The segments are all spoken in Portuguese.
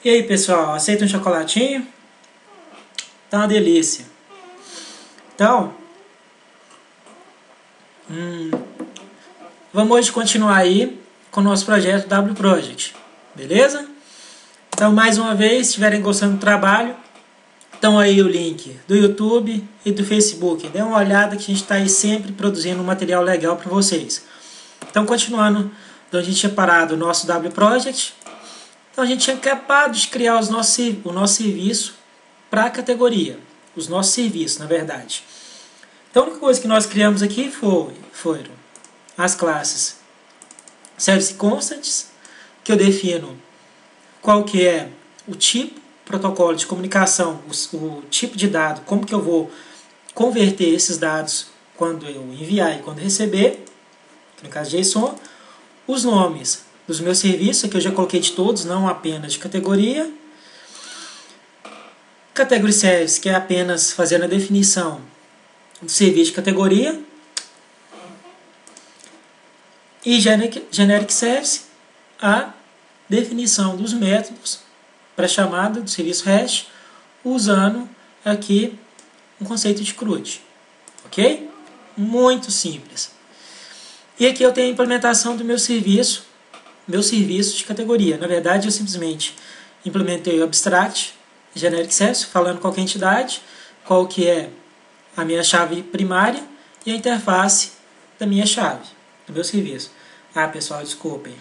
E aí, pessoal, aceita um chocolatinho? Tá uma delícia. Então, vamos hoje continuar aí com o nosso projeto W Project, beleza? Então, mais uma vez, se estiverem gostando do trabalho, então aí o link do YouTube e do Facebook. Dê uma olhada que a gente está aí sempre produzindo um material legal para vocês. Então, continuando onde a gente tinha parado o nosso W Project. Então, a gente tinha acabado de criar o nosso serviço para a categoria. Os nossos serviços, na verdade. Então, a única coisa que nós criamos aqui foram as classes Service Constants, que eu defino qual que é o tipo, protocolo de comunicação, o tipo de dado, como que eu vou converter esses dados quando eu enviar e quando receber, no caso de JSON, os nomes dos meus serviços, aqui eu já coloquei de todos, não apenas de categoria, Category Service, que é apenas fazendo a definição do serviço de categoria, e Generic Service, a definição dos métodos para chamada do serviço REST, usando aqui um conceito de CRUD. Ok? Muito simples. E aqui eu tenho a implementação do meu serviço de categoria. Na verdade, eu simplesmente implementei o Abstract, Generic Service, falando qual que é a entidade, qual que é a minha chave primária e a interface da minha chave, do meu serviço. Ah, pessoal, desculpem.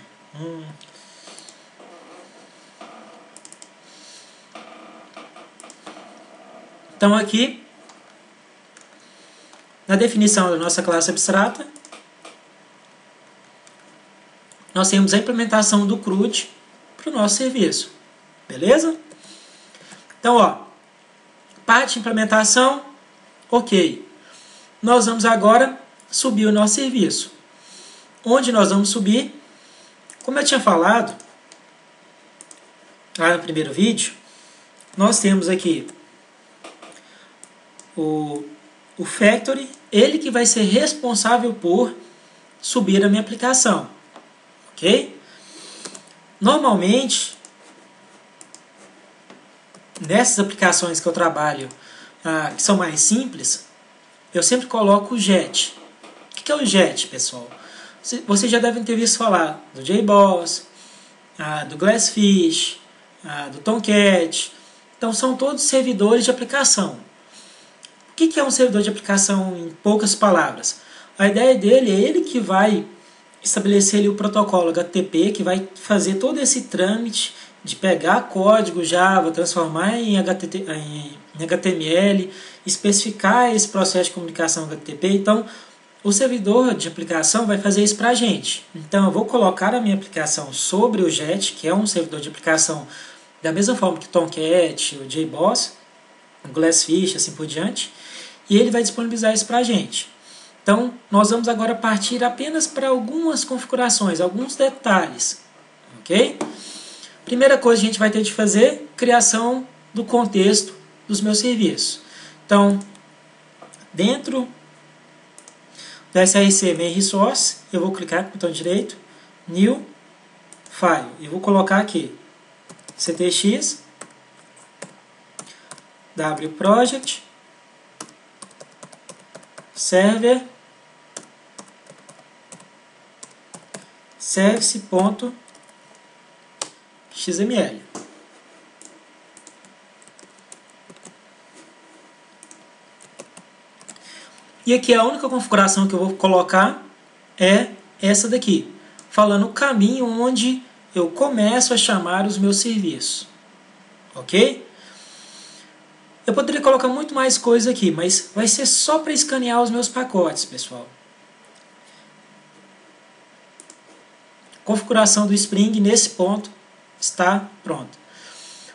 Então aqui, na definição da nossa classe abstrata, nós temos a implementação do CRUD para o nosso serviço. Beleza? Então, ó, parte de implementação, ok. Nós vamos agora subir o nosso serviço. Onde nós vamos subir? Como eu tinha falado lá no primeiro vídeo, nós temos aqui o Factory, ele que vai ser responsável por subir a minha aplicação. Ok? Normalmente, nessas aplicações que eu trabalho, que são mais simples, eu sempre coloco o JET. O que é o JET, pessoal? Vocês já devem ter visto falar do JBoss, do Glassfish, do Tomcat. Então, são todos servidores de aplicação. O que é um servidor de aplicação em poucas palavras? A ideia dele é ele que vai estabelecer ali o protocolo HTTP, que vai fazer todo esse trâmite de pegar código Java, transformar em HTML, especificar esse processo de comunicação HTTP. Então, o servidor de aplicação vai fazer isso para a gente. Então, eu vou colocar a minha aplicação sobre o JET, que é um servidor de aplicação da mesma forma que o Tomcat, o JBoss, o Glassfish, assim por diante, e ele vai disponibilizar isso para a gente. Então, nós vamos agora partir apenas para algumas configurações, alguns detalhes. Ok? Primeira coisa que a gente vai ter de fazer, criação do contexto dos meus serviços. Então, dentro do SRC Main Resource, eu vou clicar com o botão direito, New File, e vou colocar aqui ctx wproject server service.xml. E aqui a única configuração que eu vou colocar é essa daqui, falando o caminho onde eu começo a chamar os meus serviços. Ok? Eu poderia colocar muito mais coisa aqui, mas vai ser só para escanear os meus pacotes, pessoal. Configuração do Spring nesse ponto está pronta.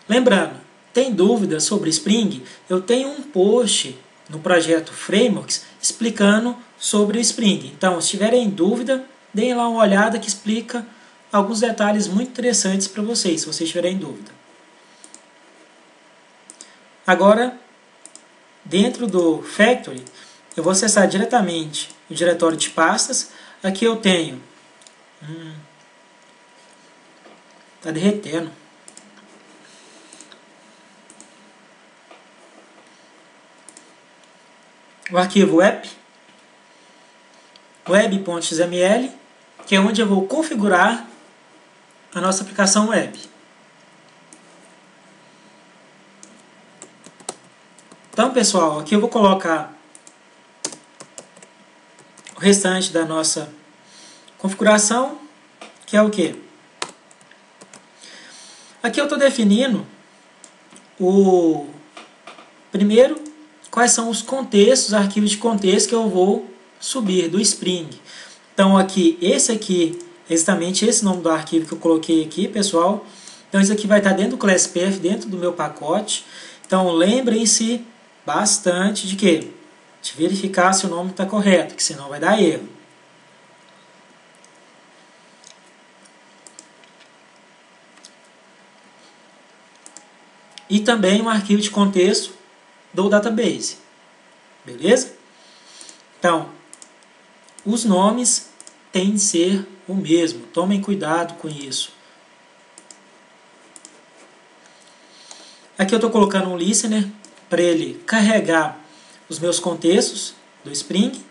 Lembrando, tem dúvidas sobre Spring? Eu tenho um post no projeto Frameworks explicando sobre o Spring. Então, se tiverem dúvida, deem lá uma olhada que explica alguns detalhes muito interessantes para vocês, se vocês tiverem dúvida. Agora, dentro do Factory, eu vou acessar diretamente o diretório de pastas. Aqui eu tenho... Está derretendo. o arquivo web.xml, que é onde eu vou configurar a nossa aplicação web. Então, pessoal, aqui eu vou colocar o restante da nossa configuração, que é o quê? Aqui eu estou definindo primeiro quais são os contextos, arquivos de contexto que eu vou subir do Spring. Então aqui, esse aqui, exatamente esse nome do arquivo que eu coloquei aqui, pessoal. Então isso aqui vai estar dentro do ClassPath, dentro do meu pacote. Então lembrem-se bastante de quê? De verificar se o nome está correto, que senão vai dar erro. E também um arquivo de contexto do database. Beleza? Então, os nomes têm de ser o mesmo. Tomem cuidado com isso. Aqui eu estou colocando um listener para ele carregar os meus contextos do Spring.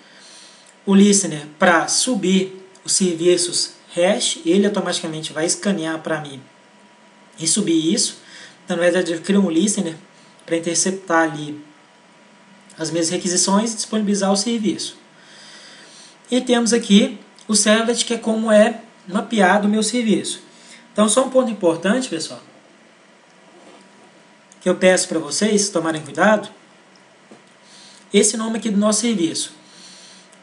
O listener para subir os serviços hash. Ele automaticamente vai escanear para mim e subir isso. Então, na verdade, eu crio um listener para interceptar ali as minhas requisições e disponibilizar o serviço. E temos aqui o servlet, que é como é mapeado o meu serviço. Então, só um ponto importante, pessoal, que eu peço para vocês tomarem cuidado. Esse nome aqui do nosso serviço.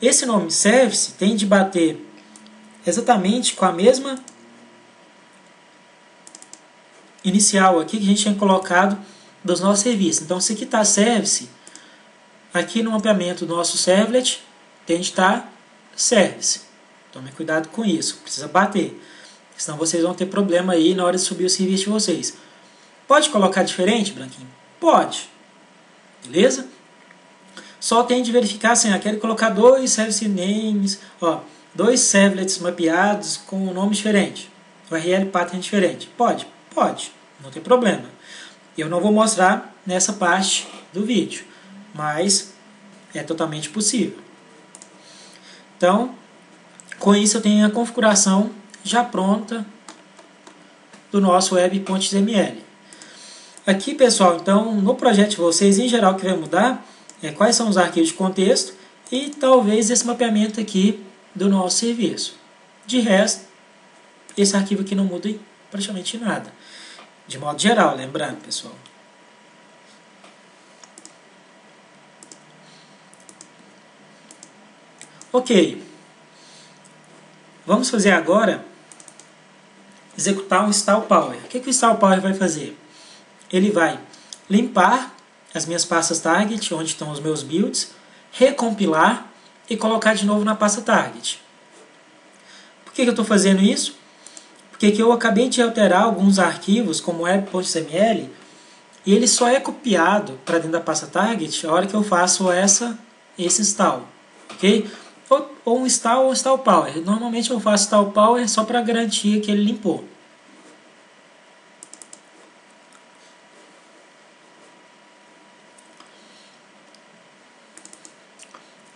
Esse nome service tem de bater exatamente com a mesma inicial aqui que a gente tinha colocado dos nossos serviços. Então, se aqui está service, aqui no mapeamento do nosso servlet tem de estar service. Tome cuidado com isso, precisa bater, senão vocês vão ter problema aí na hora de subir o serviço de vocês. Pode colocar diferente, branquinho? Pode. Beleza? Só tem de verificar assim, quero colocar dois service names, dois servlets mapeados com um nome diferente, URL pattern diferente. Pode? Pode, não tem problema. Eu não vou mostrar nessa parte do vídeo, mas é totalmente possível. Então, com isso eu tenho a configuração já pronta do nosso web.xml. Aqui, pessoal, então, no projeto de vocês, em geral, o que vai mudar é quais são os arquivos de contexto e talvez esse mapeamento aqui do nosso serviço. De resto, esse arquivo aqui não muda em praticamente nada. De modo geral, lembrando, pessoal. Ok. Vamos fazer agora executar um install power. O que o install power vai fazer? Ele vai limpar as minhas pastas target, onde estão os meus builds, recompilar e colocar de novo na pasta target. Por que eu estou fazendo isso? Porque eu acabei de alterar alguns arquivos, como web.xml, e ele só é copiado para dentro da pasta target a hora que eu faço esse install. Ok? Ou um install ou install power. Normalmente eu faço install power só para garantir que ele limpou.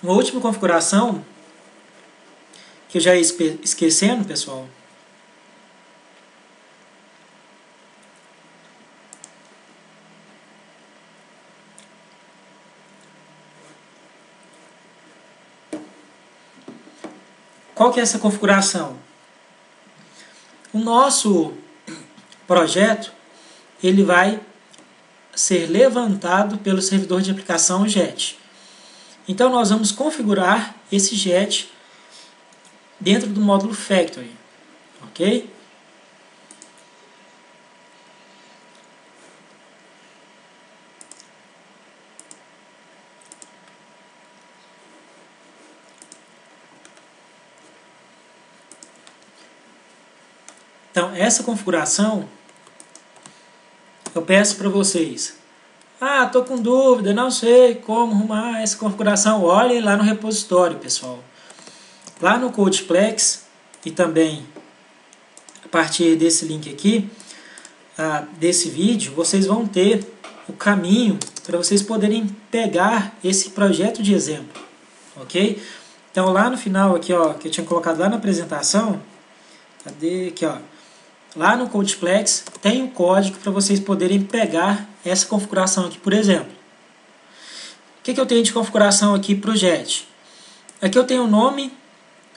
Uma última configuração que eu já ia esquecendo, pessoal. Qual que é essa configuração? O nosso projeto ele vai ser levantado pelo servidor de aplicação JET. Então nós vamos configurar esse JET dentro do módulo Factory, ok? Então, essa configuração, eu peço para vocês. Estou com dúvida, não sei como arrumar essa configuração. Olhem lá no repositório, pessoal. Lá no Codeplex e também a partir desse link aqui, desse vídeo, vocês vão ter o caminho para vocês poderem pegar esse projeto de exemplo, ok? Então lá no final aqui, ó, que eu tinha colocado lá na apresentação, cadê aqui, ó, lá no Codeplex tem um código para vocês poderem pegar essa configuração aqui, por exemplo. O que eu tenho de configuração aqui para o JET? Aqui eu tenho o nome,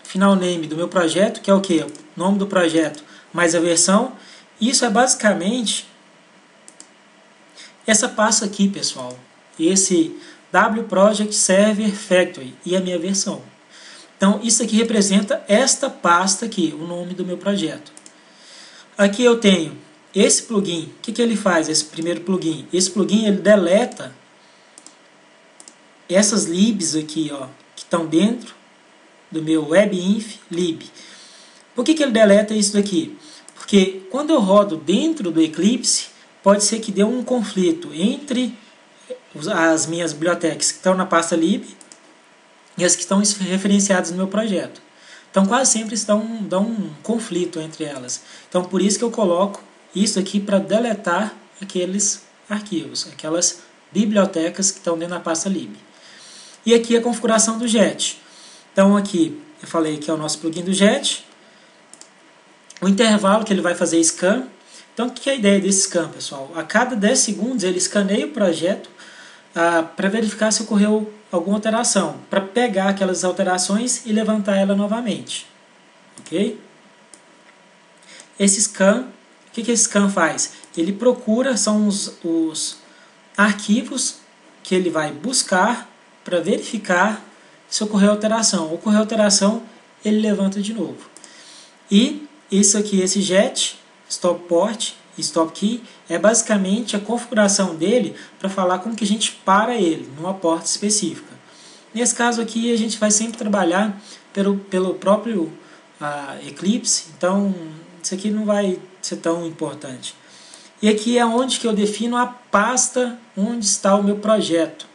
final name do meu projeto, que é o que? O nome do projeto mais a versão. Isso é basicamente essa pasta aqui, pessoal. Esse wproject server factory e a minha versão. Então isso aqui representa esta pasta aqui, o nome do meu projeto. Aqui eu tenho esse plugin. O que ele faz, esse primeiro plugin? Esse plugin ele deleta essas libs aqui, ó, que estão dentro do meu webinf lib. Por que ele deleta isso daqui? Porque quando eu rodo dentro do Eclipse, pode ser que dê um conflito entre as minhas bibliotecas que estão na pasta lib e as que estão referenciadas no meu projeto. Então quase sempre dá um conflito entre elas. Então por isso que eu coloco isso aqui para deletar aqueles arquivos, aquelas bibliotecas que estão dentro da pasta lib. E aqui a configuração do JET. Então aqui eu falei que é o nosso plugin do JET. O intervalo que ele vai fazer scan. Então o que é a ideia desse scan, pessoal? A cada 10 segundos ele escaneia o projeto para verificar se ocorreu alguma alteração, para pegar aquelas alterações e levantar ela novamente. Ok? Esse scan, o que esse scan faz? Ele procura, são os arquivos que ele vai buscar para verificar se ocorreu alteração. Ocorreu alteração, ele levanta de novo. E isso aqui, esse JET, stop port e stop key, é basicamente a configuração dele para falar como que a gente para ele, numa porta específica. Nesse caso aqui, a gente vai sempre trabalhar pelo próprio Eclipse, então isso aqui não vai ser tão importante. E aqui é onde que eu defino a pasta onde está o meu projeto.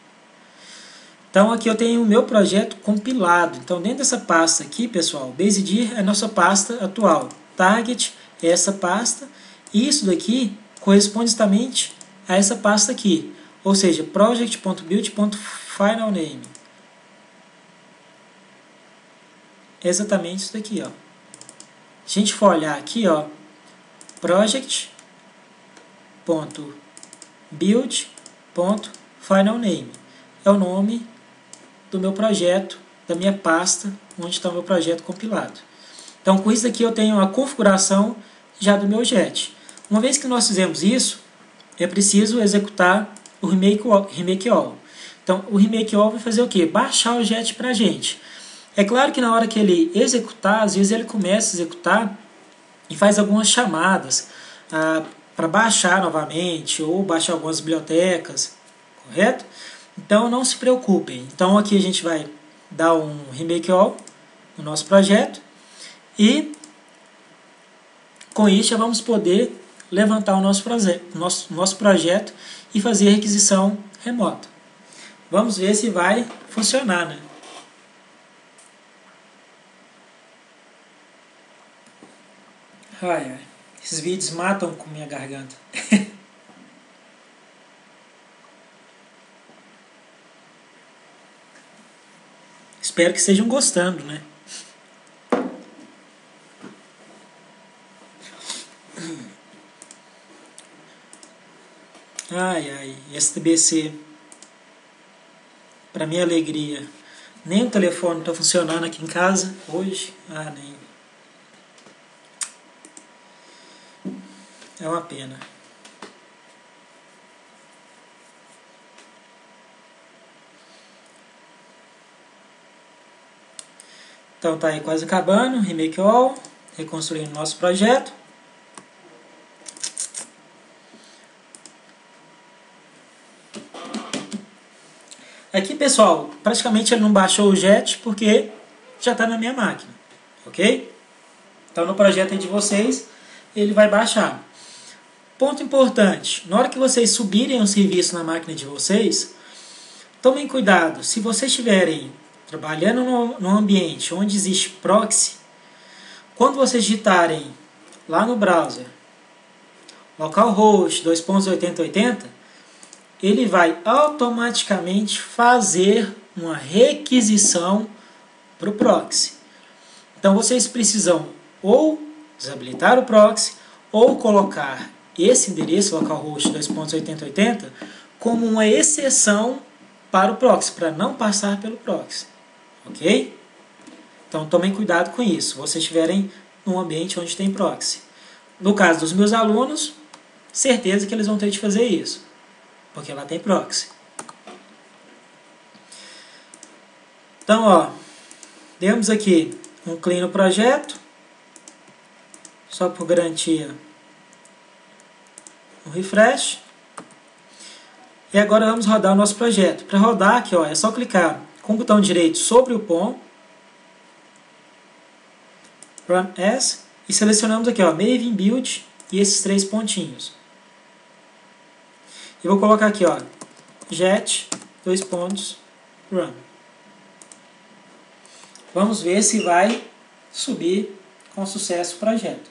Então aqui eu tenho o meu projeto compilado. Então dentro dessa pasta aqui, pessoal, BaseDir é a nossa pasta atual. Target é essa pasta. E isso daqui corresponde justamente a essa pasta aqui. Ou seja, project.build.finalName. É exatamente isso daqui, ó. Se a gente for olhar aqui, ó, project.build.finalName é o nome do meu projeto, da minha pasta, onde está o meu projeto compilado. Então, com isso aqui eu tenho a configuração já do meu JET. Uma vez que nós fizemos isso, é preciso executar o remake all. Então, o remake all vai fazer o quê? Baixar o JET para a gente. É claro que na hora que ele executar, às vezes ele começa a executar e faz algumas chamadas para baixar novamente ou baixar algumas bibliotecas, correto? Então não se preocupem. Então aqui a gente vai dar um remake all no nosso projeto e com isso já vamos poder levantar o nosso projeto e fazer a requisição remota. Vamos ver se vai funcionar, né? Ai, esses vídeos matam com minha garganta. Espero que estejam gostando, né? Ai, STBC. Para minha alegria. Nem o telefone está funcionando aqui em casa hoje. Nem. É uma pena. Então tá aí quase acabando, remake all, reconstruindo nosso projeto. Aqui, pessoal, praticamente ele não baixou o JET porque já está na minha máquina, ok? Então no projeto aí de vocês, ele vai baixar. Ponto importante, na hora que vocês subirem o serviço na máquina de vocês, tomem cuidado, se vocês estiverem trabalhando num ambiente onde existe proxy, quando vocês digitarem lá no browser localhost 2.8080, ele vai automaticamente fazer uma requisição para o proxy. Então vocês precisam ou desabilitar o proxy ou colocar esse endereço localhost 2.8080 como uma exceção para o proxy, para não passar pelo proxy. Ok? Então tomem cuidado com isso, se vocês estiverem num ambiente onde tem proxy. No caso dos meus alunos, certeza que eles vão ter de fazer isso, porque lá tem proxy. Então, ó, demos aqui um clean no projeto, só por garantia um refresh. E agora vamos rodar o nosso projeto. Para rodar aqui, ó, é só clicar com o botão direito sobre o POM, Run As, e selecionamos aqui, ó, Maven Build e esses 3 pontinhos. E vou colocar aqui, ó, jet, 2 pontos, run. Vamos ver se vai subir com sucesso o projeto.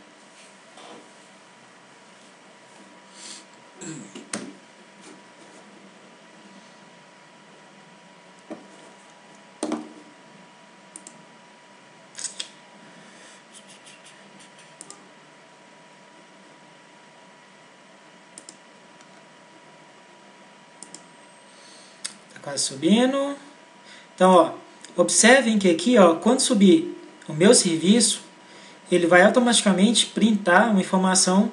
Quase subindo. Então, ó, observem que aqui, ó, quando subir o meu serviço, ele vai automaticamente printar uma informação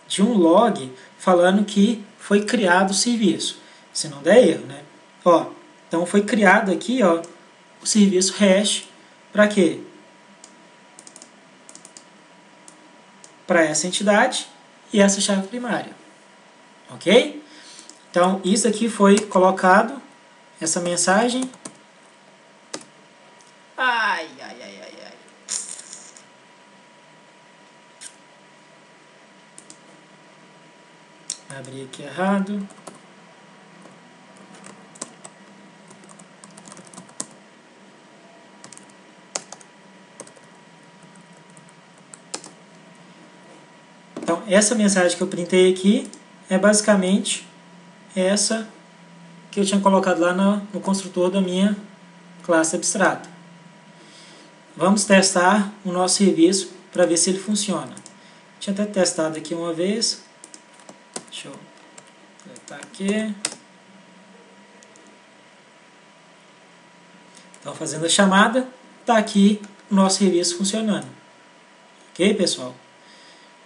de um log falando que foi criado o serviço. Se não der erro, né? Ó, então foi criado aqui, ó, o serviço hash para quê? Para essa entidade e essa chave primária. Ok? Então, isso aqui foi colocado, essa mensagem. Ai. Abri aqui errado. Então, essa mensagem que eu printei aqui é basicamente essa que eu tinha colocado lá no construtor da minha classe abstrata. Vamos testar o nosso serviço para ver se ele funciona. Tinha até testado aqui uma vez. Deixa eu deletar aqui. Então, fazendo a chamada, está aqui o nosso serviço funcionando. Ok, pessoal?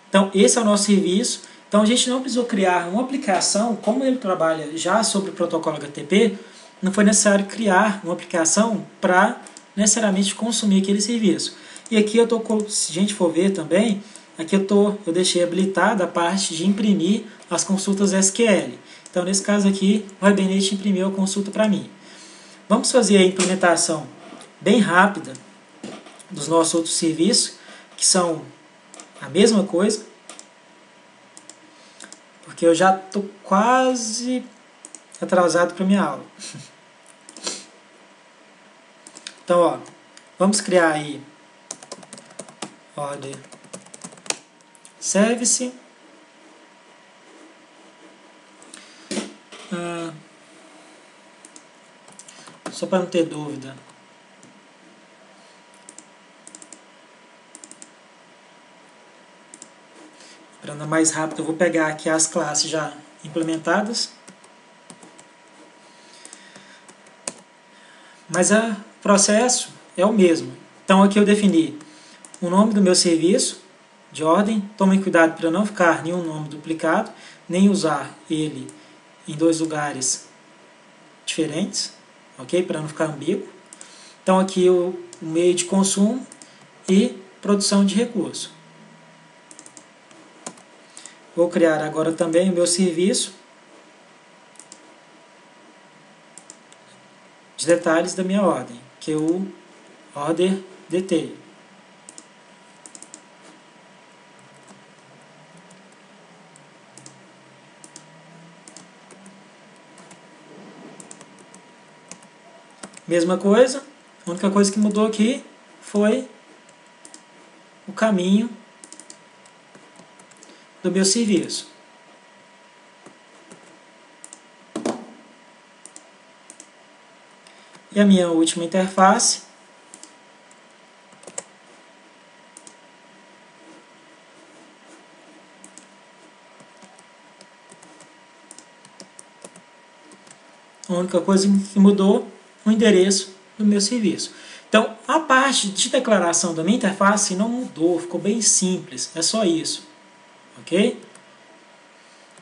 Então, esse é o nosso serviço. Então, a gente não precisou criar uma aplicação, como ele trabalha já sobre o protocolo HTTP, não foi necessário criar uma aplicação para necessariamente consumir aquele serviço. E aqui eu estou, se a gente for ver também, aqui eu deixei habilitada a parte de imprimir as consultas SQL. Então, nesse caso aqui, o Hibernate imprimiu a consulta para mim. Vamos fazer a implementação bem rápida dos nossos outros serviços, que são a mesma coisa, porque eu já estou quase atrasado para minha aula. Então, ó, vamos criar aí order service. Só para não ter dúvida. Para andar mais rápido, eu vou pegar aqui as classes já implementadas. Mas o processo é o mesmo. Então aqui eu defini o nome do meu serviço de ordem. Tomem cuidado para não ficar nenhum nome duplicado, nem usar ele em 2 lugares diferentes, ok? Para não ficar ambíguo. Então aqui o meio de consumo e produção de recurso. Vou criar agora também o meu serviço de detalhes da minha ordem, que é o order detail. Mesma coisa, a única coisa que mudou aqui foi o caminho do meu serviço. E a minha última interface a única coisa que mudou o endereço do meu serviço. Então, a parte de declaração da minha interface não mudou, ficou bem simples, é só isso. Ok?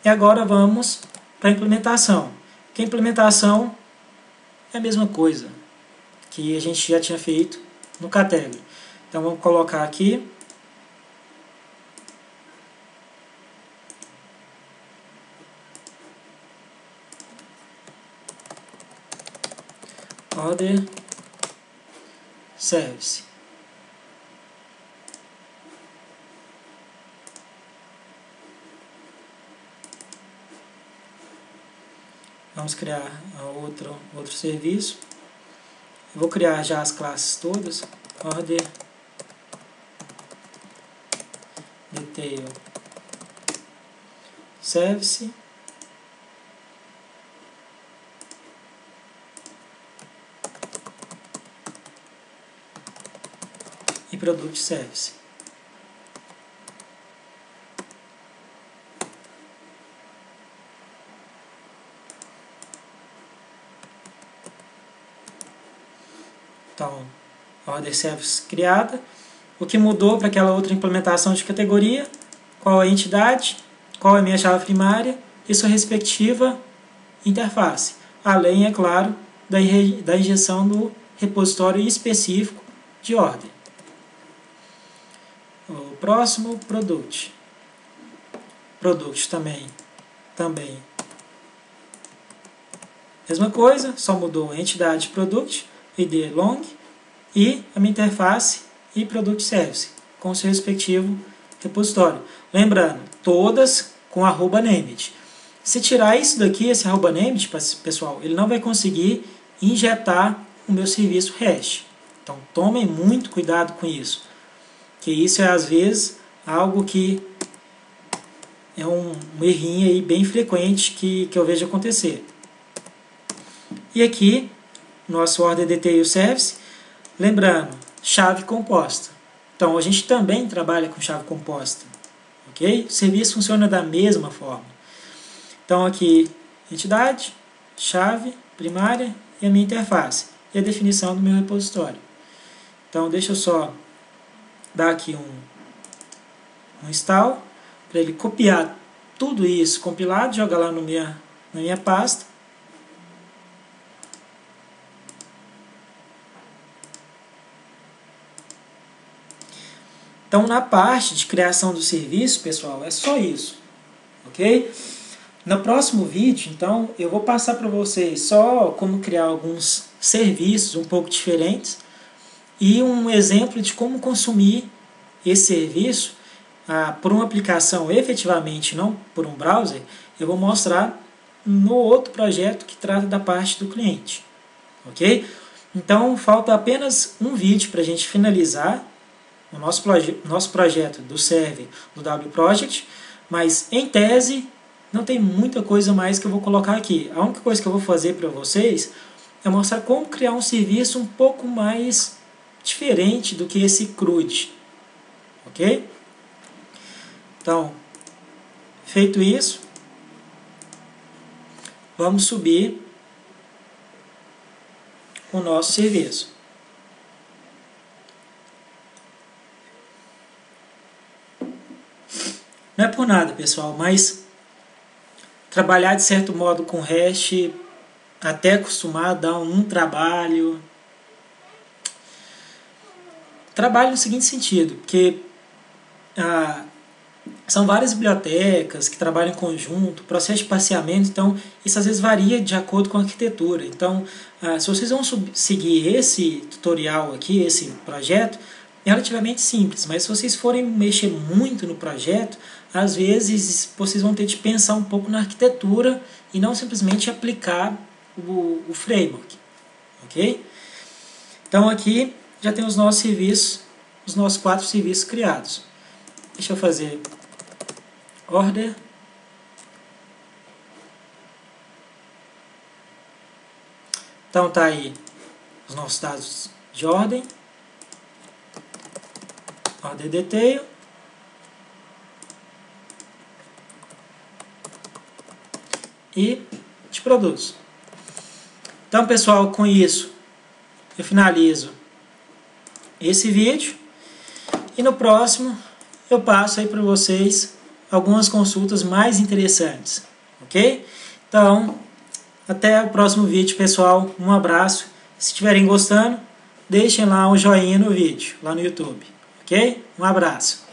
E agora vamos para a implementação. Que a implementação é a mesma coisa que a gente já tinha feito no Category. Então vamos colocar aqui Order Service. Vamos criar outro serviço. Eu vou criar já as classes todas. Order Detail Service. E Product Service. Então, Order Service criada. O que mudou para aquela outra implementação de categoria? Qual a entidade? Qual é a minha chave primária? E sua respectiva interface. Além, é claro, da injeção do repositório específico de ordem. O próximo, Product. Product também. Mesma coisa, só mudou a entidade Product, ID long, e a minha interface e Product Service, com seu respectivo repositório. Lembrando, todas com @named. Se tirar isso daqui, esse @named, pessoal, ele não vai conseguir injetar o meu serviço REST. Então, tomem muito cuidado com isso, que isso é, às vezes, algo que é um errinho aí bem frequente que eu vejo acontecer. E aqui, nosso Order Detail Service, lembrando, chave composta. Então, a gente também trabalha com chave composta. Ok? O serviço funciona da mesma forma. Então, aqui, entidade, chave primária e a minha interface. E a definição do meu repositório. Então, deixa eu só dar aqui um install, para ele copiar tudo isso compilado, jogar lá na minha pasta. Então, na parte de criação do serviço, pessoal, é só isso. Ok? No próximo vídeo, então, eu vou passar para vocês só como criar alguns serviços um pouco diferentes e um exemplo de como consumir esse serviço por uma aplicação efetivamente, não por um browser. Eu vou mostrar no outro projeto que trata da parte do cliente. Ok? Então, falta apenas um vídeo para a gente finalizar o nosso projeto do server do wProject, mas em tese não tem muita coisa mais que eu vou colocar aqui. A única coisa que eu vou fazer para vocês é mostrar como criar um serviço um pouco mais diferente do que esse CRUD. Ok? Então, feito isso, vamos subir o nosso serviço. Não é por nada, pessoal, mas trabalhar de certo modo com REST, até acostumar, dá um trabalho. Trabalho no seguinte sentido, porque são várias bibliotecas que trabalham em conjunto, processo de passeamento, então isso às vezes varia de acordo com a arquitetura. Então, se vocês vão seguir esse tutorial aqui, esse projeto, é relativamente simples, mas se vocês forem mexer muito no projeto, às vezes vocês vão ter de pensar um pouco na arquitetura e não simplesmente aplicar o framework. Ok? Então aqui já tem os nossos serviços, os nossos 4 serviços criados. Deixa eu fazer order. Então tá aí os nossos dados de ordem, order detail, e de produtos. Então, pessoal, com isso eu finalizo esse vídeo e no próximo eu passo aí para vocês algumas consultas mais interessantes, ok? Então, até o próximo vídeo, pessoal. Um abraço. Se estiverem gostando, deixem lá um joinha no vídeo, lá no YouTube, ok? Um abraço.